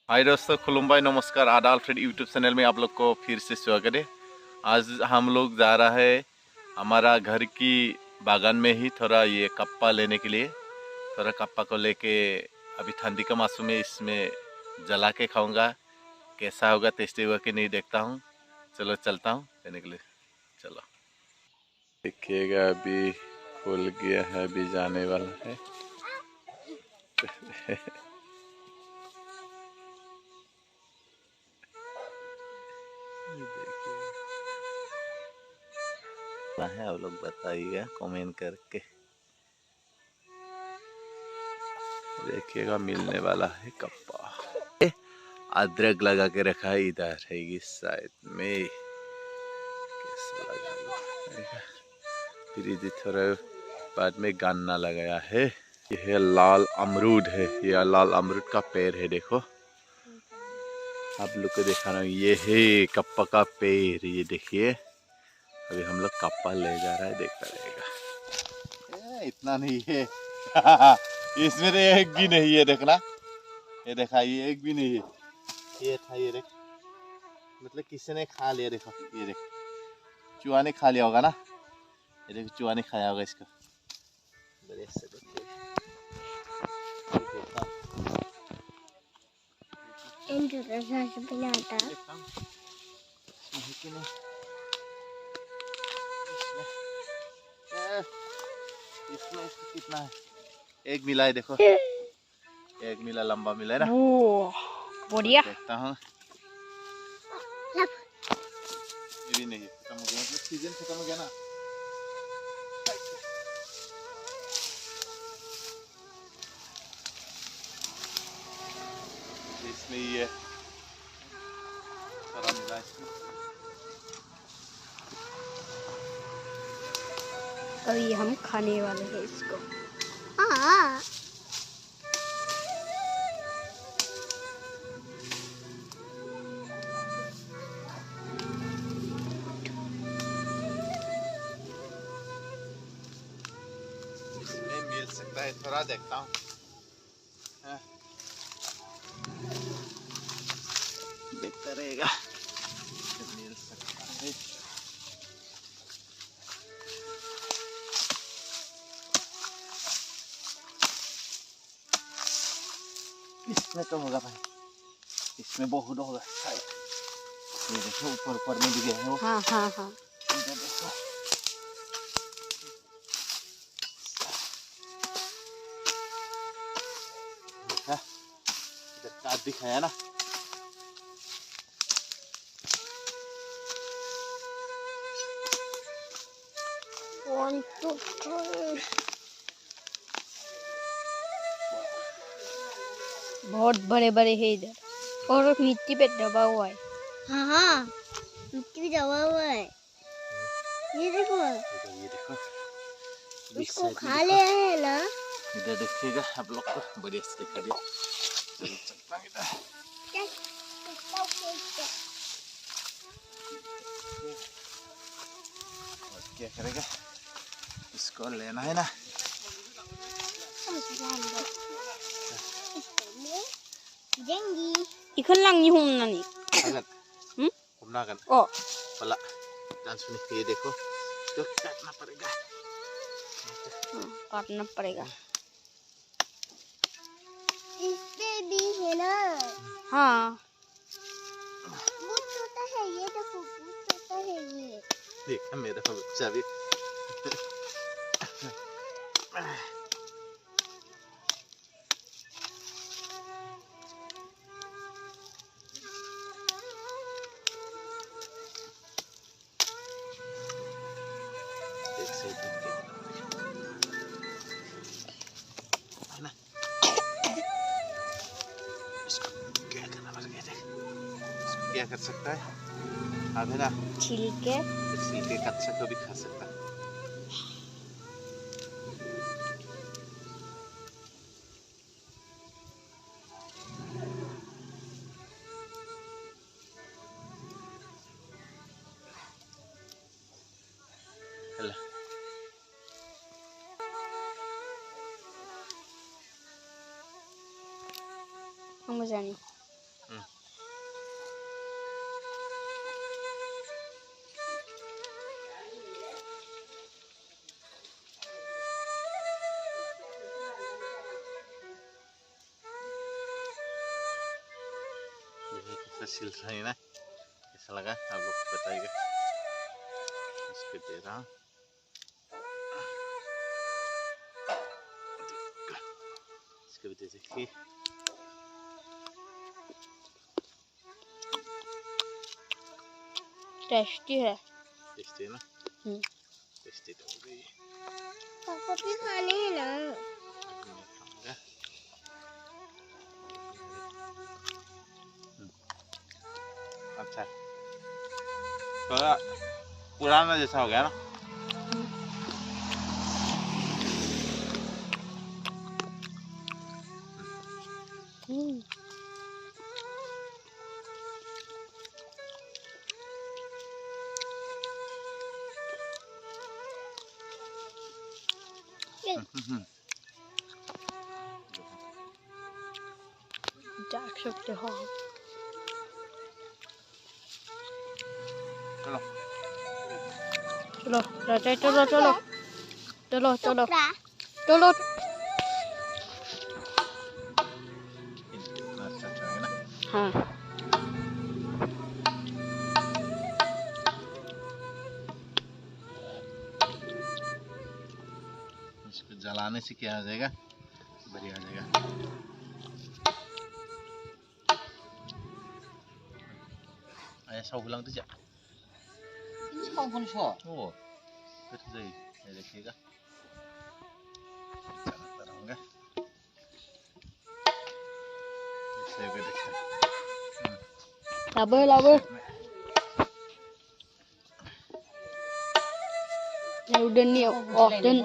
हाय दोस्तों, खुलुमबाई नमस्कार। आदा अल्फ्रेड यूट्यूब चैनल में आप लोग को फिर से स्वागत है। आज हम लोग जा रहा है हमारा घर की बागान में ही थोड़ा ये कप्पा लेने के लिए। थोड़ा कप्पा को लेके अभी ठंडी का मौसम में इसमें जला के खाऊंगा। कैसा होगा, टेस्टी होगा कि नहीं देखता हूँ। चलो चलता हूँ लेने के लिए। चलो देखिएगा, अभी खुल गया है, अभी जाने वाला है। है आप लोग बताइएगा कमेंट करके। देखिएगा मिलने वाला है कप्पा। अदरक लगा के रखा है, इधर है इस साइड में। कैसा लगा फिर इधर थोड़ा बाद में गन्ना लगाया है। यह लाल अमरूद है, यह लाल अमरूद का पेड़ है। देखो आप लोग को देखा ना, ये है कप्पा का पेड़। ये देखिए अभी हम लोग कप्पा ले जा रहा है, देखता रहेगा। इतना नहीं है। इसमें तो एक भी नहीं है, देखना। ये देखा, ये एक भी नहीं है। ये था, ये देख, मतलब किसी ने खा लिया। देखो ये देख, चूहा ने खा लिया होगा ना। ये देखो चूहा ने खाया होगा इसका। बढ़िया से देखिए। इसमें कितना है? एक मिला है, देखो एक मिला, लंबा मिला है ना। बढ़िया। देखता हूँ। ये भी नहीं, खत्म हो गया, मतलब सीजन खत्म हो गया ना। इसमें ये सारा मिला इसमें। अभी हम खाने वाले हैं इसको। इसमें मिल सकता है, थोड़ा देखता हूँ। देखता रहेगा, मिल सकता है। इसमें तो होगा भाई, इसमें बहुत होगा शायद। ये देखो ऊपर ऊपर में भी गया है वो। हाँ हाँ हाँ। इधर देखो, देखा इधर काट दिखाया ना। बहुत बड़े बड़े है इधर, और मिट्टी पे दबा हुआ है। हाँ हाँ, मिट्टी भी दबा हुआ है। ये देखो, ये देखो, इसको खा ले है ना। इधर देखिएगा आप लोग को, बढ़िया से दिखा दिया। चलता है इधर। और क्या करेगा, इसको लेना है ना। Ikan lang yung nani. अगर घूमना कर Oh, वाला डांस में ये देखो, इसको काटना पड़ेगा। काटना पड़ेगा। इसपे भी है ना। हाँ, बहुत छोटा है ये, देखो बहुत छोटा है ये। देखा मेरा बच्चा भी। है ना, इसको क्या करना पड़ेगा, इसको क्या कर सकता है आप, है ना। छिलके छिलके कच्चा को भी खा सकता है। ang masani. कैसा छिल रहा है ना, कैसा लगा आप लोग बताइएगा। इसको दे रहा हूँ, इसको भी दे देखिए। टेस्टी है। टेस्टी है ना? टेस्टी तो हो गई। पापा भी खाने हैं ना। मैं खाऊंगा। अच्छा, थोड़ा पुराना जैसा हो गया ना। देख सकते हो। चलो चलो चाचा, चलो चलो चलो चलो टुकड़ा। चलो। कितना अच्छा है ना। हाँ, इसको जलाने से क्या हो जाएगा, बढ़िया हो जाएगा। ऐसा उगलंग तो जा ओ फिर से ये देखिएगा, चलाता रहूंगा। इसे भी देखिए। लाबो लाबो। udah nih dan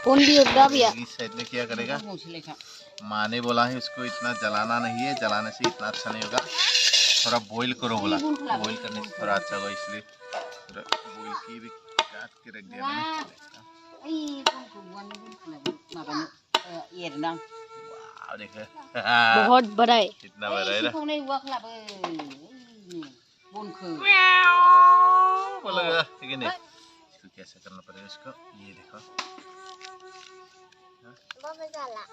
कौन भी होता भी है। इस साइड में क्या करेगा, माँ ने बोला है उसको इतना जलाना नहीं है, जलाने से इतना अच्छा नहीं होगा, थोड़ा बॉईल करो बोला। बॉईल करने से थोड़ा अच्छा होगा, इसलिए थोड़ा बॉईल की भी काट के रख दिया मैंने। वाह देखो बहुत बड़ा है। कितना बड़ा है ना। बोलेगा ठीक है नहीं, इसको कैसे करना पड़ेगा इसको, ये देखो। बाबा जला।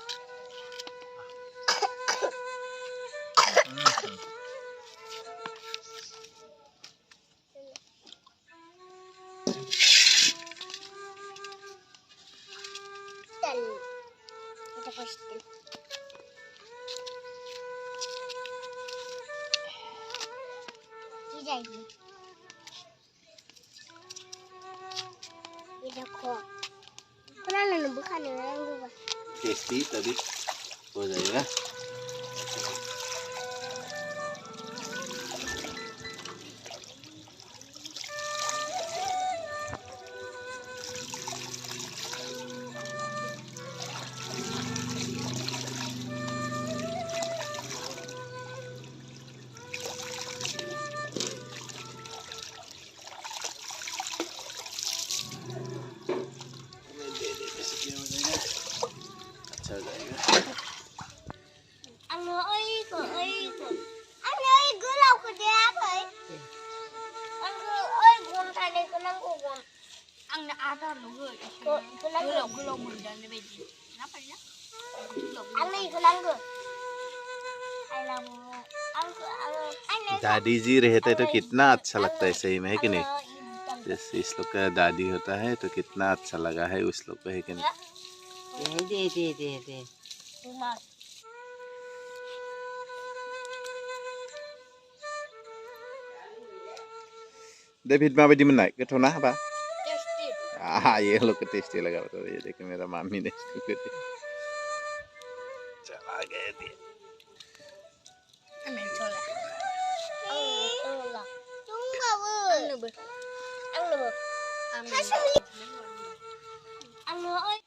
चल, kita pasti. ये जाएगी। ये देखो। पुराना नंबर खाने वाला होगा। टेस्टी तभी हो जाएगा। अच्छा हो जाएगा। Anh ơi, anh ơi, cứ lau cái đá vậy. Anh ơi, con thay đây cái năng của con. Ang naata lugu. Cái năng của Gulo mundan na beji. Napa niya? anh này cái năng của. Hay là anh này. दादी जी रहते तो कितना अच्छा लगता है सही में, है कि नहीं। जैसे इस लोग का दादी होता है तो कितना अच्छा लगा है उस लोग को, है कि नहीं। दे डेविड माबायदि मोननाय, गोथाव ना बा। Tasty. ये लोग को टेस्टी लगा तो ये देखो मेरा मामी ने इसको कर दिया। चला गए दिए। Amin chola. Tunggu bu.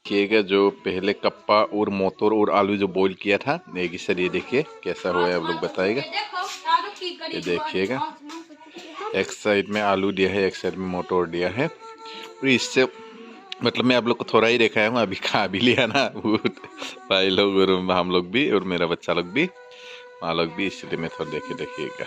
देखिएगा जो पहले कप्पा और मोटर और आलू जो बॉईल किया था, एक सर ये देखिए कैसा हुआ है, आप लोग बताइएगा। ये देखिएगा एक साइड में आलू दिया है, एक साइड में मोटर दिया है, और इससे मतलब मैं आप लोग को थोड़ा ही दिखाया हूँ, अभी खा भी लिया ना भाई लोग और हम लोग भी और मेरा बच्चा लोग भी, माँ लोग भी, इसलिए मैं थोड़ा देखिएगा।